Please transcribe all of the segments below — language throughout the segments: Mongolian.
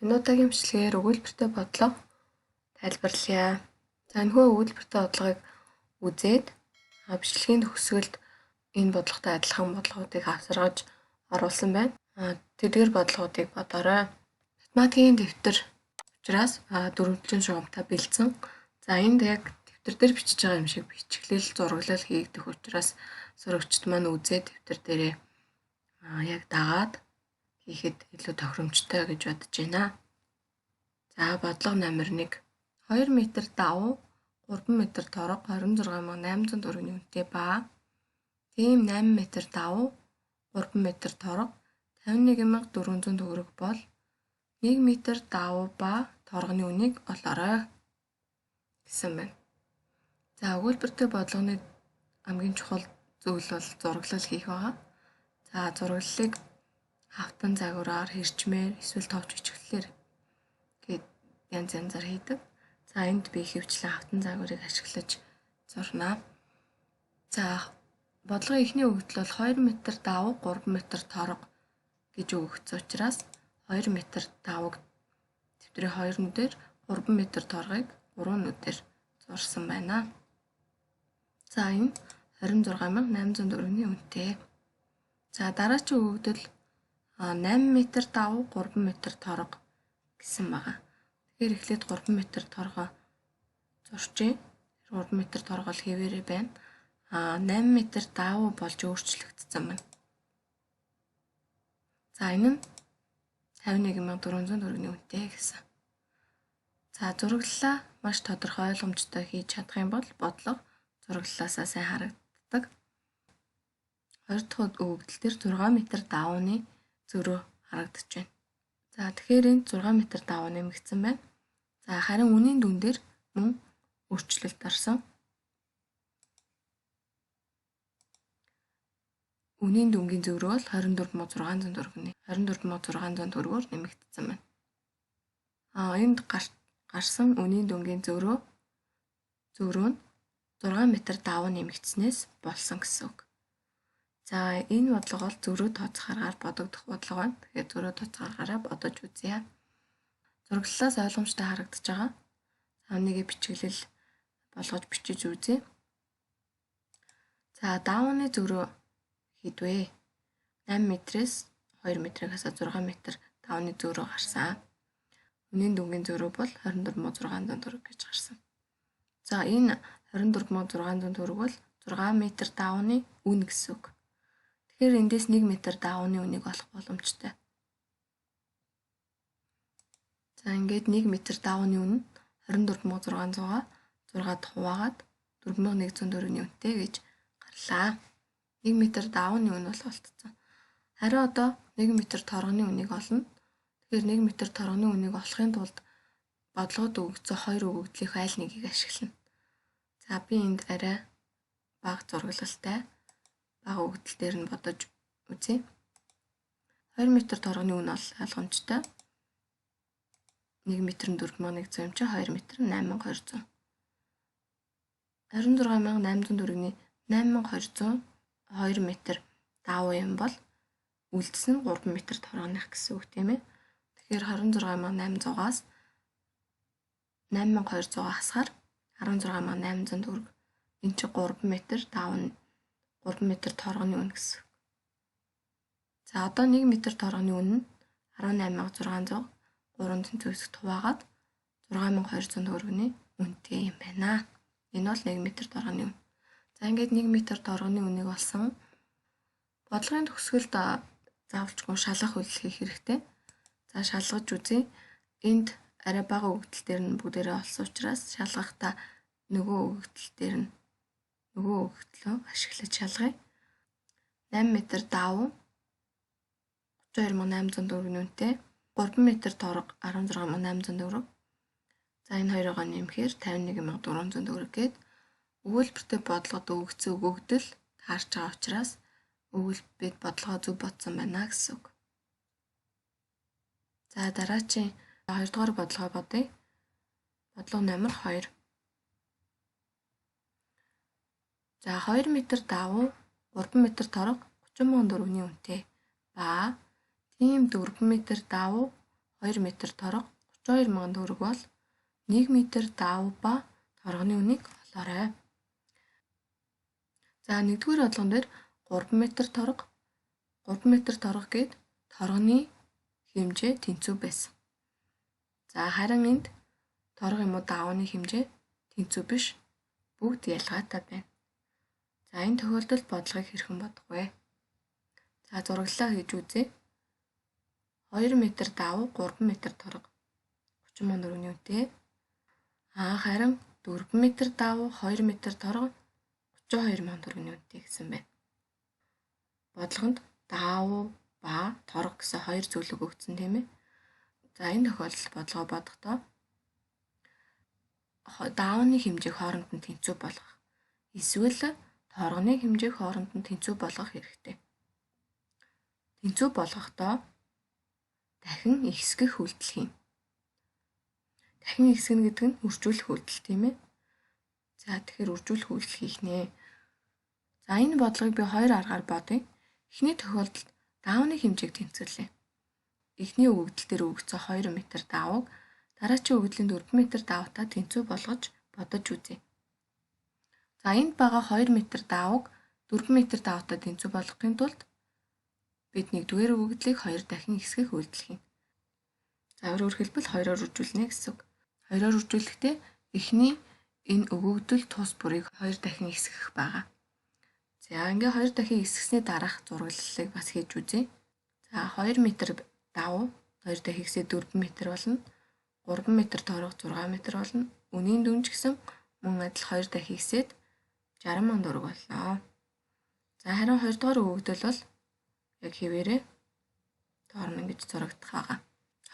Энэ удаагийн бичлэгээр өгүүлбэртэй бодлого тайлбарлая. За энэхүү өгүүлбэртэй бодлогыг үзээд бичлэгийн төгсгөлд энэ бодлоготой адилхан бодлогуудыг авсаргаж оруулсан байна. Тэдгээр бодлогуудыг бодоорой. Математикийн дэвтэр учраас дөрвөлжин шугамтай бэлдсэн. За энд яг дэвтэр дээр бичиж байгаа юм шиг бичглэл, зураглал хийгдэх учраас сурагчид маань үзээд дэвтэр дээрээ яг дагаад хийхэд илүү тохиромжтой гэж бодож байна. За бодлого номер 1. 2 м давуу 3 м торог 26800 төгрөгийн үнэтэй ба тийм 8 м давуу 3 м торог 51400 төгрөг бол 1 м давуу ба торгоны үнийг олоорой гэсэн байна. За өгүүлбэртэй бодлогоны хамгийн чухал зүйл бол зураглал хийх байгаа. За зураглалыг хавтан загвараар хэрчмээр эсвэл товч бичгэлээр гээд янз янзаар хийдэг. За энд би ихэвчлэн хавтан загварыг ашиглаж зурнаа. За бодлогын эхний өгөгдөл бол 2 м давуу 3 м торог гэж өгөгдсөн учраас 2 м давууг дэвтрийн 2 нүдээр 3 м торгыг 3 нүдээр зурсан байна. За энэ 26800 төгрөгийн үнэтэй. За дараагийн өгөгдөл 8 м давуу 3 м торог гэсэн байгаа. Тэгэхээр эхлээд 3 м торгоо зурчээ. 3 м торгол хэвээрээ байна. 8 м давуу болж өөрчлөгдсөн байна. За энэ нь 51400 төгрөгийн үнэтэй гэсэн. За зураглалаа маш тодорхой ойлгомжтой хийж чадах юм бол бодлого зураглалаасаа сайн харагддаг. 2 дахь өгөгдөл дээр 6 м давууны зөрөө харагдаж байна. За тэгэхээр энд 6 м давуу нэмэгдсэн байна. За харин үнийн дүн дээр мөн өөрчлөлт орсон. Үнийн дүнгийн зөрүү бол 24600 төгрөг. 24600 төгрөгөөр нэмэгдсэн байна. Энд гарсан үнийн дүнгийн зөрөө нь 6 м давуу нэмэгдснээс болсон гэсэн үг. За энэ бодлого бол зөрөө тооцох аргаар бодогдох бодлого байна. Тэгэхээр зөрөө тооцох аргаараа бодож үзье. Зураглалаас ойлгомжтой харагдаж байгаа. Нэг бичгэлэл болгож бичиж үзье. За давууны зөрөө хэд вэ? 8 м-ээс 2 м-ийг хасаад 6 м давууны зөрөө гарсан. Үнийн дүнгийн зөрүү бол 24600 төгрөг гэж гарсан. За энэ 24600 төгрөг бол 6 м давууны үн гэсэн үг. Тэгэхээр эндээс 1 м давууны үнийг олох боломжтой. За ингээд 1 м давууны үн нь 24600-аа 6 дахь хуваагаад 4100 төгрөгийн үнэтэй гэж гарлаа. 1 м давууны үн бол олдсон. Харин одоо 1 м торгоны үнийг олно. Тэгэхээр 1 м торгоны үнийг олохын тулд бодлогод өгөгдсөн 2 өгөгдлийнх аль нэгийг ашиглана. За би энд арай бага зураглалтай бага өгөгдөл дээр нь бодож үзье. 2 м торгоны үн бол ойлгомжтой. 1 м нь 4100 юм чи 2 м нь 8200. 26800 төгрөгийн 8200 2 м давуу юм бол үлдсэн нь 3 м торгоных гэсэн үг тийм ээ. Тэгэхээр 26800-аас 8200 хасгаар 16800 төгрөг. Энд чи 3 м давуу 3 м торгоны үн гэсэн. За одоо 1 м торгоны үн нь 18600 3 тэнцвэрсэгт хуваагаад 6200 төгрөгийн үнэтэй юм байна. Энэ бол 1 м торгоны үн. За ингээд 1 м торгоны үнийг олсон. Бодлогын төгсгөлд заавалчгүй шалгах үйлдэл хийх хэрэгтэй. За шалгаж үзье. Энд арай бага өгөгдөл дээр нь бүгдээрээ олсон учраас шалгахдаа нөгөө өгөгдлөө ашиглаж шалгая. 8 м давуу 32800 төгрөгийн үнэтэй. 3 м торог 16800 төгрөг. За энэ хоёроо нэмэхээр 51400 төгрөг гээд өгүүлбэртэй бодлогод өгөгдсөн өгөгдөл таарч байгаа учраас өгүүлбэрт бодлогоо зөв бодсон байна гэсэн үг. За дараагийн 2 дугаар бодлогоо бодъё. Бодлого номер 2. За 2 м давуу 3 м торог 30,000 төгрөгийн үнэтэй ба тийм 4 м давуу 2 м торго 32,000 төгрөг бол 1 м давуу ба торгоны үнийг олоорой. За 1-р бодлогон дээр 3 м торго 3 м торго гээд торгоны хэмжээ тэнцүү байсан. За харин энд торго юм уу давууны хэмжээ тэнцүү биш, бүгд ялгаатай байна. За энэ тохиолдолд бодлогыг хэрхэн бодох вэ? За зураглалаа хийж үзье. 2 м давуу 3 м торго 30,000 төгрөгийн үнэтэй. Харин 4 м давуу 2 м торго 32,000 төгрөгийн үнэтэй гэсэн байна. Бодлогонд давуу ба торго гэсэн хоёр зүйлийг өгсөн тийм ээ. За энэ тохиолдолд бодлогоо бодохдоо давууны хэмжээг хооронд нь тэнцүү болгох эсвэл торгоны хэмжээг хооронд нь тэнцүү болгох хэрэгтэй. Тэнцүү болгохдоо дахин ихсгэх үйлдэл хийн. Дахин ихсгэнэ гэдэг нь үржүүлэх үйлдэл тийм ээ. За тэгэхээр үржүүлэх үйлдэл хийх нэ. За энэ бодлогыг би хоёр аргаар бодъё. Эхний тохиолдолд давууны хэмжээг тэнцвэрлэе. Эхний өгөгдөл дээр өгөгдсөн 2 м давууг дараачийн өгөгдлийн 4 м даваатай тэнцүү болгож бодож үзье. За энд байгаа 2 м давууг 4 м даваатай тэнцүү болгохын тулд бид 1-р өгөгдлийг 2 дахин ихсгэх үйлдэл хийнэ. За өөрөөр хэлбэл 2-оор үржүүлнэ гэсэн үг. 2-оор үржүүлэхдээ эхний энэ өгөгдөл тус бүрийг 2 дахин ихсгэх байгаа. За ингээ 2 дахин ихсгэсний дараах зураглалыг бас хийж үзье. За 2 м давуу 2 дахин ихсээд 4 м болно. 3 м торго 6 м болно. Үнийн дүн ч гэсэн мөн адил 2 дахин ихсээд 60,000 төгрөг боллоо. За харин 2 дугаар өгөгдөл бол яг хэвээрээ тоорно гэж зурагдах байгаа.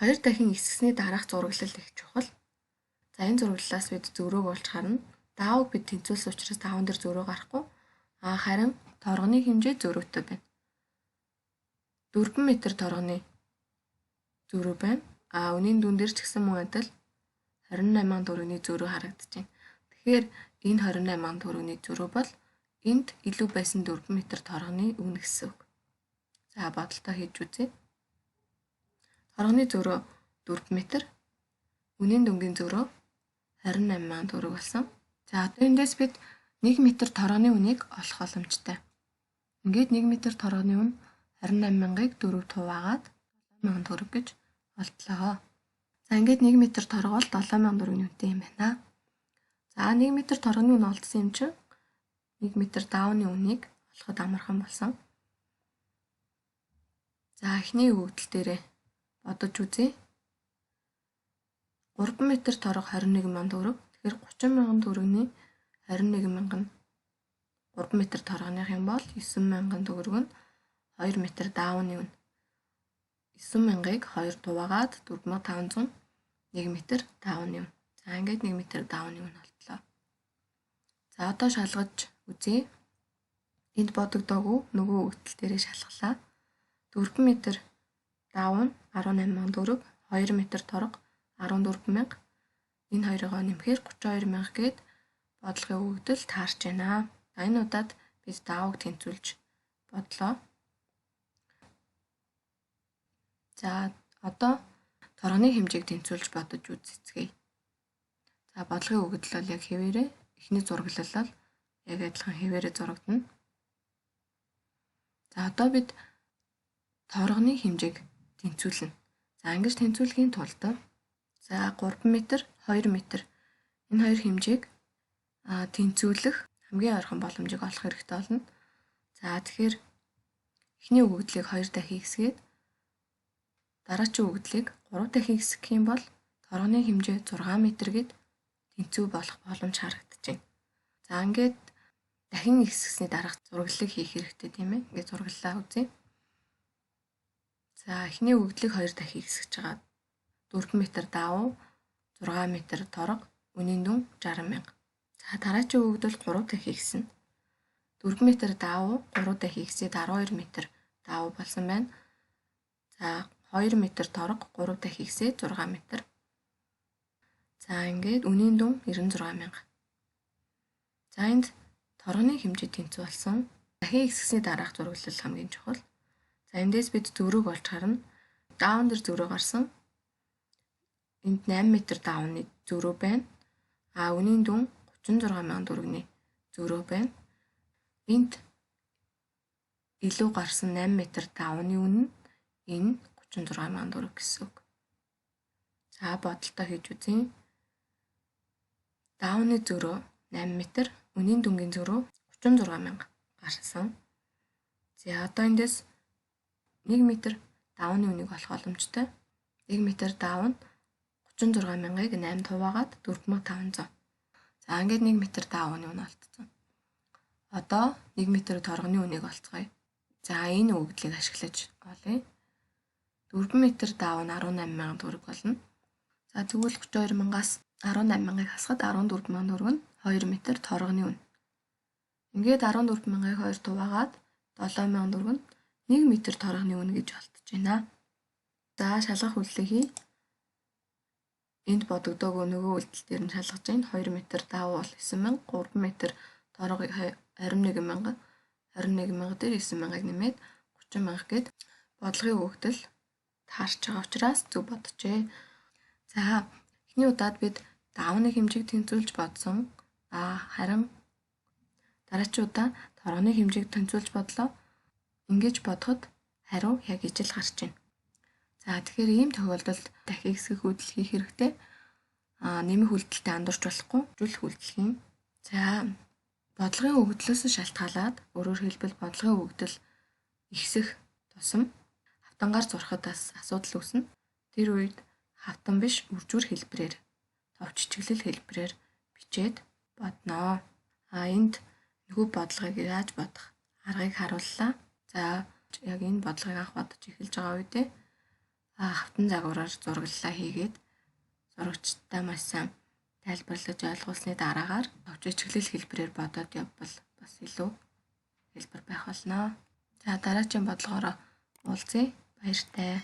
2 дахин ихсгэсний дараах зураглал их чухал. За энэ зураглалаас бид зөрөөг олж харна. Давууг бид тэнцвүүлсэн учраас даван дээр зөрөө гарахгүй. Харин торгоны хэмжээ зөрөөтэй байна. 4 м торгоны зөрөө байна. Үнийн дүн дээр ч гэсэн мөн адил 28,000 төгрөгийн зөрөө харагдаж байна. Тэгэхээр энэ 28,000 төгрөгийн зөрөө бол энд илүү байсан 4 м торгоны үнэ гэсэн үг. За бодолтой хийж үзье. Торгоны зөрөө 4 м, үнийн дүнгийн зөрөө 28,000 төгрөг болсон. За одоо эндээс бид 1 м торгоны үнийг олох боломжтой. Ингээд 1 м торгоны үн 28,000-ыг 4 хуваагаад 7,000 төгрөг гэж олдлоо. За ингээд 1 м торго бол 7,000 төгрөгийн үнэтэй юм байна. За 1 м торгоны үн олдсон юм чинь 1 м давууны үнийг олоход амархан болсон. За эхний өгөгдөл дээрээ бодож үзье. 3 м торго 21,000 төгрөг. Тэгэхээр 30,000 төгрөгийн 21,000 нь 3 м торгоных юм бол 9,000 төгрөг нь 2 м давууны үн. 9,000-ыг 2 хуваагаад 4,500 1 м давууны үн. За ингээд 1 м давууны үн болтлоо. За одоо шалгаж үзье. Энд бодогдоогүй нөгөө өгөгдөл дээрээ шалгалаа. 4 м давуу нь 18,000 төгрөг, 2 м торго 14,000. Энэ хоёроо нэмэхээр 32,000 гээд бодлогын өгөгдөл таарч байна. За энэ удаад бид давууг тэнцвүүлж бодлоо. За одоо торгоны хэмжээг тэнцвүүлж бодож үзье. За бодлогын өгөгдөл бол яг хэвээрээ эхний зураглал бол яг адилхан хэвээрээ зурагдана. За одоо бид торгоны хэмжээг тэнцвүүлнэ. За ингэж тэнцвүүлэхийн тулд 3 м, 2 м энэ хоёр хэмжээг тэнцвүүлэх хамгийн ойрхон боломжийг олох хэрэгтэй болно. За тэгэхээр эхний өгөгдлийг 2 дахин ихсгээд дараачийн өгөгдлийг 3 дахин ихсгэх юм бол торгоны хэмжээ 6 м гээд тэнцүү болох боломж харагдаж байна. За ингээд дахин ихсгэсний дараах зураглалыг хийх хэрэгтэй тийм ээ. Ингээд зураглалаа үзье. За эхний өгөгдлийг 2 дахин ихсгэж байгаа. 4 м давуу 6 м торго үнийн дүн 60,000. За дараачийн өгөгдөл 3 дахин ихснэ. 4 м давуу 3 дахин ихсээд 12 м давуу болсон байна. За 2 м торго 3 дахин ихсээд 6 м. За ингээд үнийн дүн 96,000. За энд торгоны хэмжээ тэнцүү болсон. Дахин ихсгэсний дараах зураглал хамгийн чухал. За эндээс бид зөрөөг олж харна. Даун дээр зөрөө гарсан. энд 8 м давны зөрүү байна. Үнийн дүн 36,000 төгрөгийн зөрүү байна. Энд илүү гарсан 8 м давны үн нь энэ 36,000 төгрөг гэсэн үг. За бодолтой хийж үзье. Давны зөрөө 8 м, үнийн дүнгийн зөрөө 36,000 гарсан. За одоо эндээс 1 м давны үнийг олох боломжтой. 1 м давн 36,000-ыг 8 хуваагаад 4,500. За ингээд 1 м давны үн олдсон. Одоо 1 м торгоны үнийг олцгоё. За энэ өгөгдлийг ашиглаж олъё. 4 м давн 18,000 төгрөг болно. За тэгвэл 32,000-аас 18,000-ыг хасахад 14,000 төгрөг нь 2 м торгоны үн. Ингээд 14,000-ыг 2 хуваагаад 7,000 төгрөг нь 1 м торгоны үн гэж олдож байна. За шалгах үйлдэлээ хий. Энд бодогдоогүй нөгөө үйлдэл дээр нь шалгаж байна. 2 м давуу бол 9,000, 3 м торго 21,000, 21,000 дээр 9,000-ыг нэмээд 30,000 гээд бодлогын өгөгдөл таарч байгаа учраас зөв боджээ. За эхний удаад бид давны хэмжээг тэнцвүүлж бодсон. Харин дараагийн удаа торгоны хэмжээг тэнцвүүлж бодлоо. Ингэж бодоход хариу яг ижил гарч байна. За тэгэхээр ийм тохиолдолд дахин хэсгэх үйлдэл хийх хэрэгтэй. Нэмэх үйлдэлтэй андуурч болохгүй, жүлх үйлдэл хийн. За бодлогын өгөгдлөөс шалтгаалаад өөрөөр хэлбэл бодлогын өгөгдөл ихсэх тусам хавтангаар зурхад бас асуудал үүснэ. Тэр үед хавтан биш үржүүр хэлбэрээр, товч чиглэл хэлбэрээр бичээд бодноо. Энд нөгөө бодлогыг яаж бодох аргыг харууллаа. За яг энэ бодлогыг анх бодож эхэлж байгаа үедээ хавтан загвараар зураглалаа хийгээд зурагчтай маш сайн тайлбарлаж ойлгуулсны дараагаар товч чиглэл хэлбэрээр бодоод явбал бас илүү хэлбэр байх болно. За дараагийн бодлогоороо уулзъя. Баяртай.